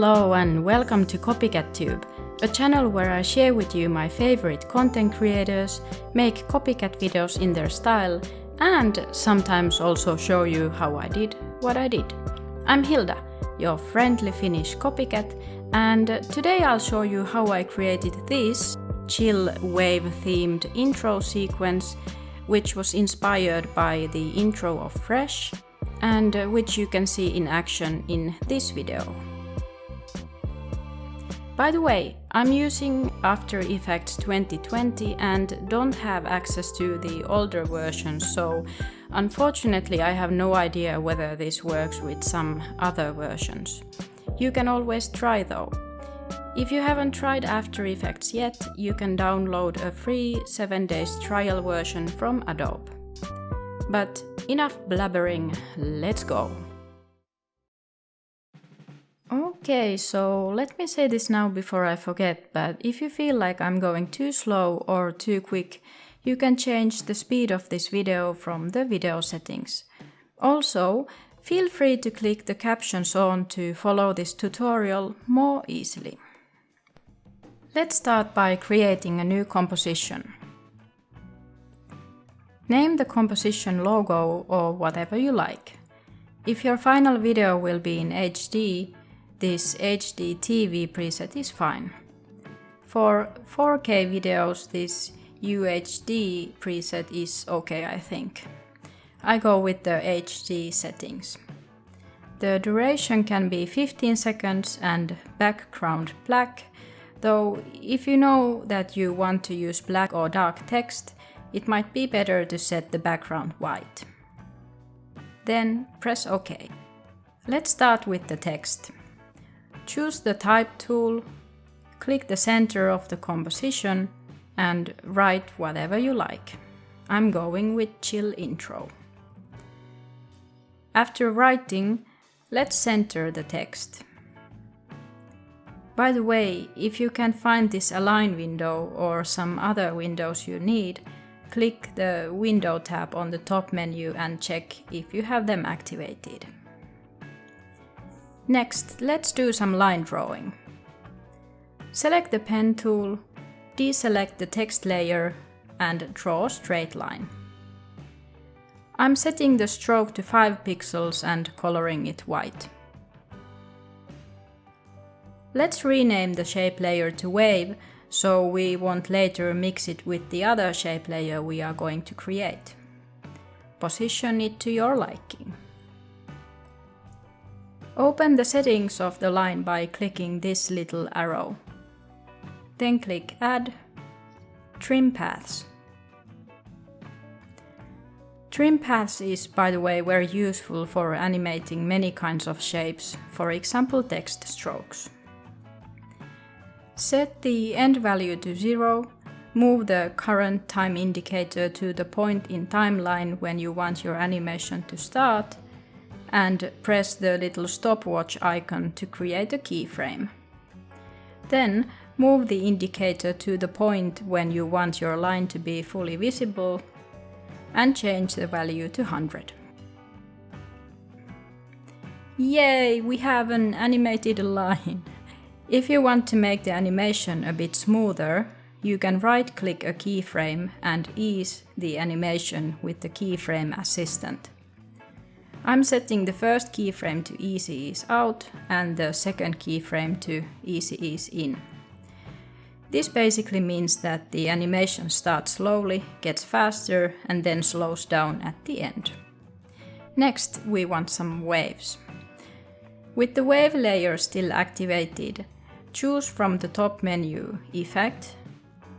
Hello and welcome to Copycat Tube, a channel where I share with you my favorite content creators, make copycat videos in their style, and sometimes also show you how I did what I did. I'm Hilda, your friendly Finnish copycat, and today I'll show you how I created this chill wave themed intro sequence, which was inspired by the intro of Fresh, and which you can see in action in this video. By the way, I'm using After Effects 2020 and don't have access to the older version, so unfortunately I have no idea whether this works with some other versions. You can always try though. If you haven't tried After Effects yet, you can download a free 7 days trial version from Adobe. But enough blabbering, let's go! Okay, so let me say this now before I forget, but if you feel like I'm going too slow or too quick, you can change the speed of this video from the video settings. Also, feel free to click the captions on to follow this tutorial more easily. Let's start by creating a new composition. Name the composition logo or whatever you like. If your final video will be in HD, this HD TV preset is fine. For 4K videos, this UHD preset is okay, I think. I go with the HD settings. The duration can be 15 seconds and background black, though if you know that you want to use black or dark text, it might be better to set the background white. Then press OK. Let's start with the text. Choose the Type tool, click the center of the composition, and write whatever you like. I'm going with Chill Intro. After writing, let's center the text. By the way, if you can't find this Align window or some other windows you need, click the Window tab on the top menu and check if you have them activated. Next, let's do some line drawing. Select the pen tool, deselect the text layer, and draw a straight line. I'm setting the stroke to 5 pixels and coloring it white. Let's rename the shape layer to Wave, so we won't later mix it with the other shape layer we are going to create. Position it to your liking. Open the settings of the line by clicking this little arrow. Then click Add, Trim Paths. Trim Paths is, by the way, very useful for animating many kinds of shapes, for example text strokes. Set the end value to 0, move the current time indicator to the point in timeline when you want your animation to start, and press the little stopwatch icon to create a keyframe. Then move the indicator to the point when you want your line to be fully visible and change the value to 100. Yay, we have an animated line! If you want to make the animation a bit smoother, you can right-click a keyframe and ease the animation with the Keyframe Assistant. I'm setting the first keyframe to 𝐒𝐸𝐴𝑠e_OUT and the second keyframe to 𝐒𝐸𝐴𝑠e_IN. This basically means that the animation starts slowly, gets faster, and then slows down at the end. Next, we want some waves. With the wave layer still activated, choose from the top menu Effect,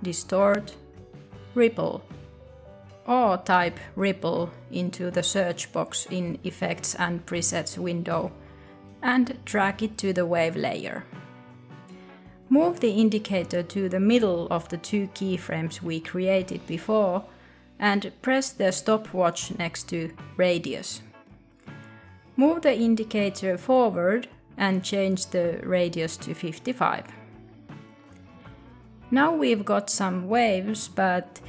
Distort, Ripple, or type Ripple into the search box in Effects and Presets window and drag it to the wave layer. Move the indicator to the middle of the 2 keyframes we created before and press the stopwatch next to Radius. Move the indicator forward and change the radius to 55. Now we've got some waves, but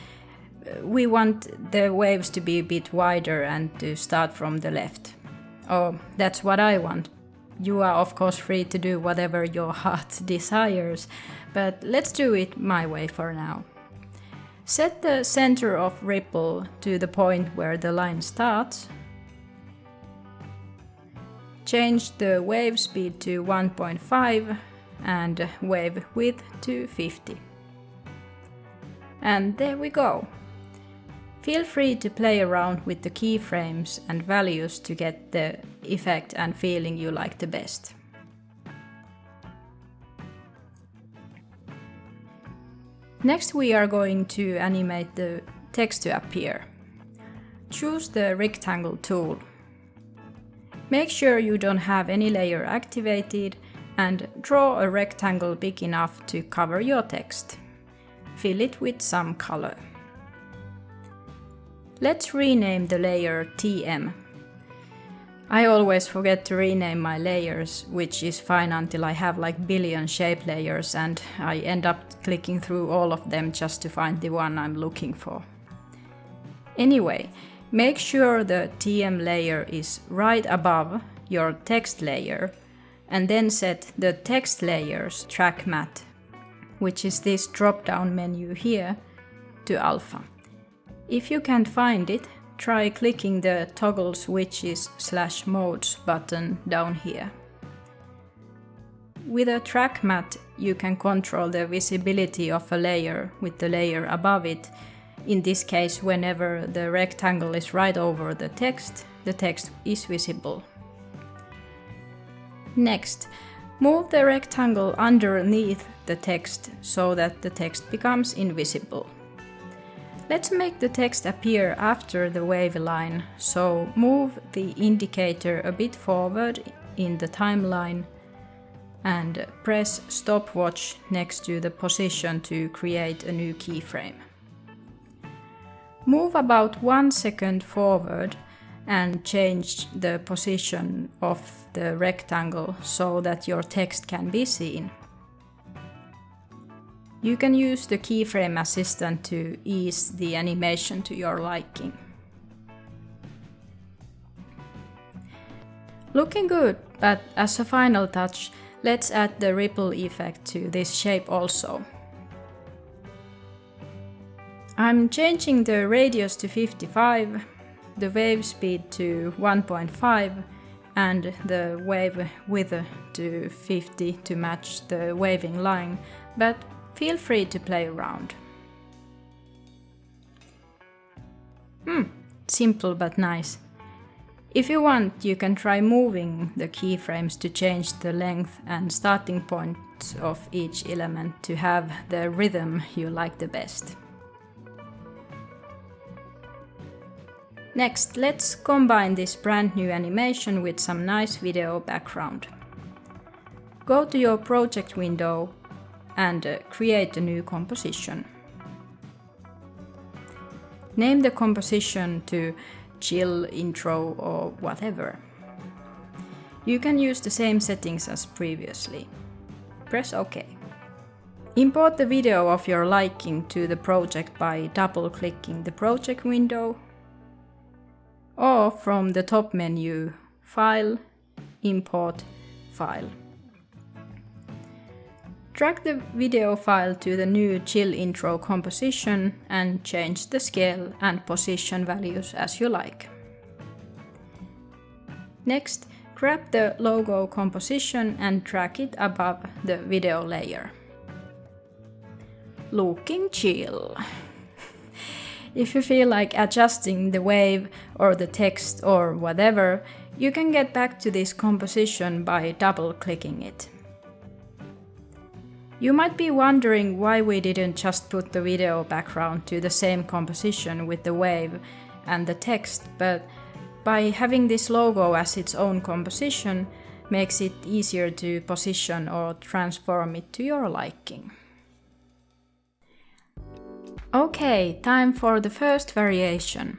we want the waves to be a bit wider and to start from the left. Oh, that's what I want. you are of course free to do whatever your heart desires, but let's do it my way for now. Set the center of ripple to the point where the line starts. Change the wave speed to 1.5 and wave width to 50. And there we go. Feel free to play around with the keyframes and values to get the effect and feeling you like the best. Next we are going to animate the text to appear. Choose the rectangle tool. Make sure you don't have any layer activated and draw a rectangle big enough to cover your text. Fill it with some color. Let's rename the layer TM. I always forget to rename my layers, which is fine until I have like billion shape layers and I end up clicking through all of them just to find the one I'm looking for. Anyway, make sure the TM layer is right above your text layer and then set the text layer's track matte, which is this drop-down menu here, to alpha. If you can't find it, try clicking the toggle switches /modes button down here. With a track matte, you can control the visibility of a layer with the layer above it. In this case, whenever the rectangle is right over the text is visible. Next, move the rectangle underneath the text so that the text becomes invisible. Let's make the text appear after the wave line, so move the indicator a bit forward in the timeline and press stopwatch next to the position to create a new keyframe. Move about 1 second forward and change the position of the rectangle so that your text can be seen. You can use the Keyframe Assistant to ease the animation to your liking. Looking good, but as a final touch, let's add the ripple effect to this shape also. I'm changing the radius to 55, the wave speed to 1.5 and the wave width to 50 to match the waving line, but feel free to play around. Simple but nice. If you want, you can try moving the keyframes to change the length and starting points of each element to have the rhythm you like the best. Next, let's combine this brand new animation with some nice video background. Go to your project window and create a new composition. Name the composition to chill, intro or whatever. You can use the same settings as previously. Press OK. Import the video of your liking to the project by double-clicking the project window or from the top menu, File, Import, File. Drag the video file to the new chill intro composition and change the scale and position values as you like. Next, grab the logo composition and drag it above the video layer. Looking chill. If you feel like adjusting the wave or the text or whatever, you can get back to this composition by double-clicking it. You might be wondering why we didn't just put the video background to the same composition with the wave and the text, but by having this logo as its own composition makes it easier to position or transform it to your liking. Okay, time for the first variation.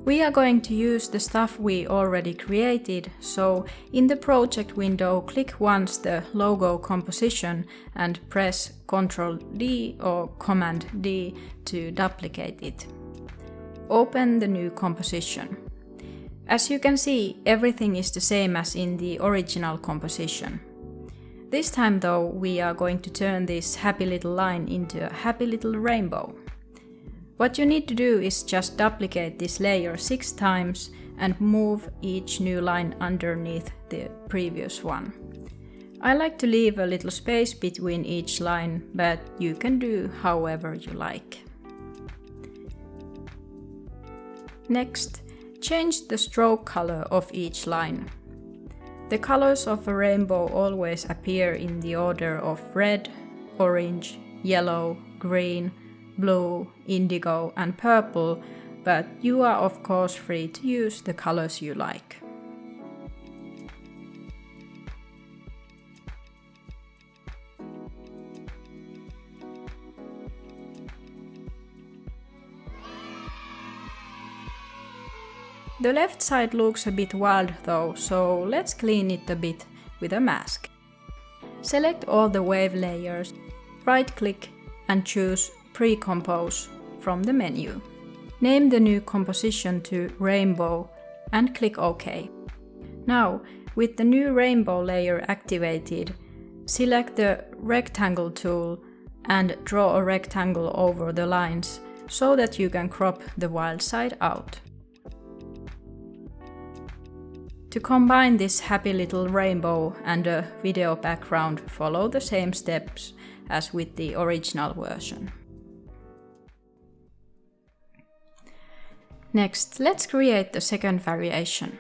We are going to use the stuff we already created, so in the project window click once the logo composition and press Ctrl D or Command D to duplicate it. Open the new composition. As you can see, everything is the same as in the original composition. This time though, we are going to turn this happy little line into a happy little rainbow. What you need to do is just duplicate this layer 6 times and move each new line underneath the previous one. I like to leave a little space between each line, but you can do however you like. Next, change the stroke color of each line. The colors of a rainbow always appear in the order of red, orange, yellow, green, blue, indigo and purple, but you are of course free to use the colors you like. The left side looks a bit wild though, so let's clean it a bit with a mask. Select all the wave layers, right-click and choose Pre-compose from the menu. Name the new composition to Rainbow and click OK. Now, with the new rainbow layer activated, select the Rectangle tool and draw a rectangle over the lines so that you can crop the wild side out. To combine this happy little rainbow and a video background, follow the same steps as with the original version. Next, let's create the second variation.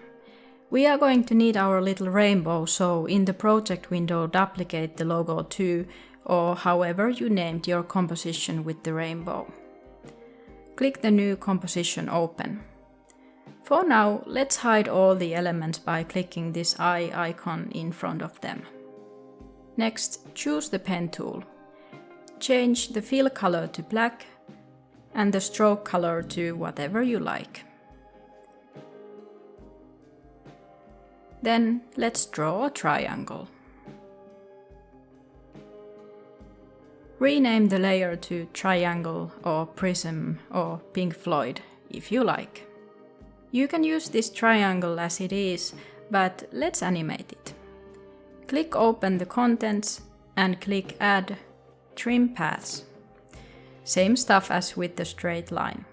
We are going to need our little rainbow, so in the project window duplicate the logo 2 or however you named your composition with the rainbow. Click the new composition open. For now, let's hide all the elements by clicking this eye icon in front of them. Next, choose the pen tool. Change the fill color to black and the stroke color to whatever you like. Then let's draw a triangle. Rename the layer to Triangle or Prism or Pink Floyd if you like. You can use this triangle as it is, but let's animate it. Click Open the contents and click Add Trim Paths. Same stuff as with the straight line.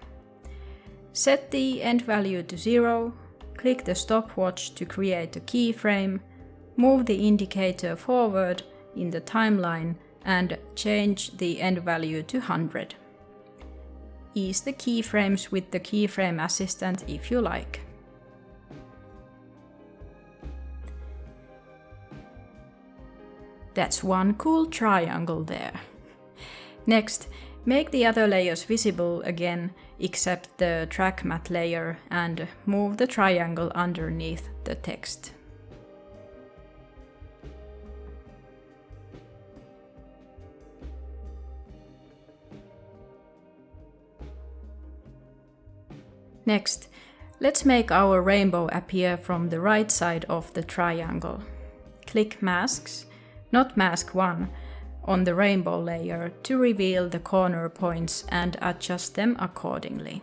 Set the end value to 0, click the stopwatch to create a keyframe, move the indicator forward in the timeline and change the end value to 100. Ease the keyframes with the Keyframe Assistant if you like. That's one cool triangle there. Next, make the other layers visible again, except the track matte layer, and move the triangle underneath the text. Next, let's make our rainbow appear from the right side of the triangle. Click Masks, not Mask 1, on the rainbow layer to reveal the corner points and adjust them accordingly.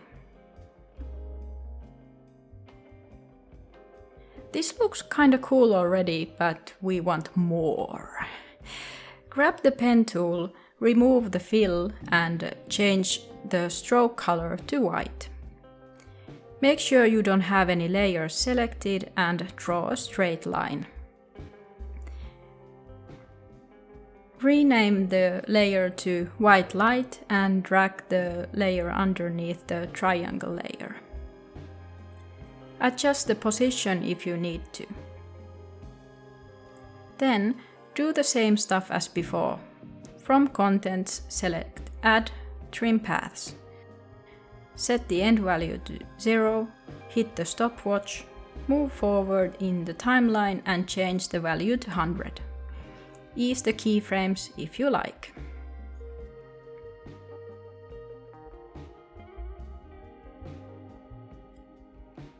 This looks kinda cool already, but we want more. Grab the pen tool, remove the fill and change the stroke color to white. Make sure you don't have any layers selected and draw a straight line. Rename the layer to White Light and drag the layer underneath the triangle layer. Adjust the position if you need to. Then do the same stuff as before. From Contents, select Add Trim Paths. Set the end value to 0, hit the stopwatch, move forward in the timeline and change the value to 100. Ease the keyframes if you like.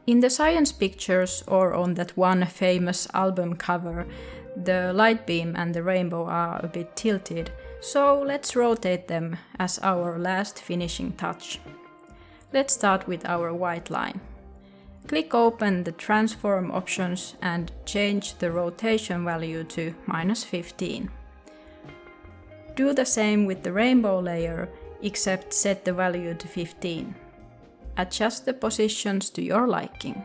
In the science pictures or on that one famous album cover, the light beam and the rainbow are a bit tilted, so let's rotate them as our last finishing touch. Let's start with our white line. Click Open the Transform options and change the rotation value to -15. Do the same with the rainbow layer, except set the value to 15. Adjust the positions to your liking.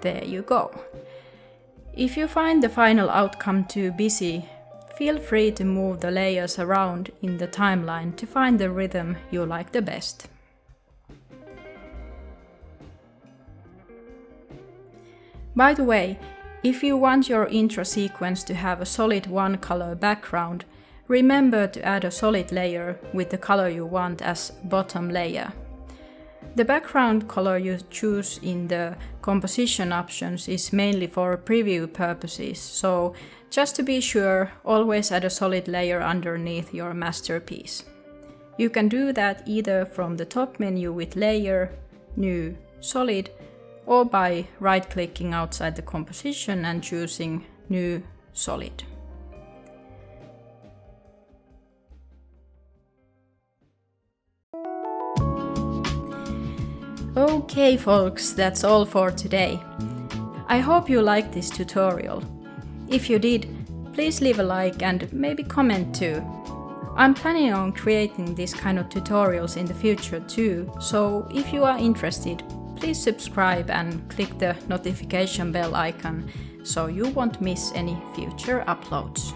There you go. If you find the final outcome too busy, feel free to move the layers around in the timeline to find the rhythm you like the best. By the way, if you want your intro sequence to have a solid one color background, remember to add a solid layer with the color you want as bottom layer. The background color you choose in the composition options is mainly for preview purposes, so just to be sure, always add a solid layer underneath your masterpiece. You can do that either from the top menu with Layer, New, Solid, or by right-clicking outside the composition and choosing New, Solid. Okay folks, that's all for today. I hope you liked this tutorial. If you did, please leave a like and maybe comment too. I'm planning on creating this kind of tutorials in the future too, so if you are interested, please subscribe and click the notification bell icon so you won't miss any future uploads.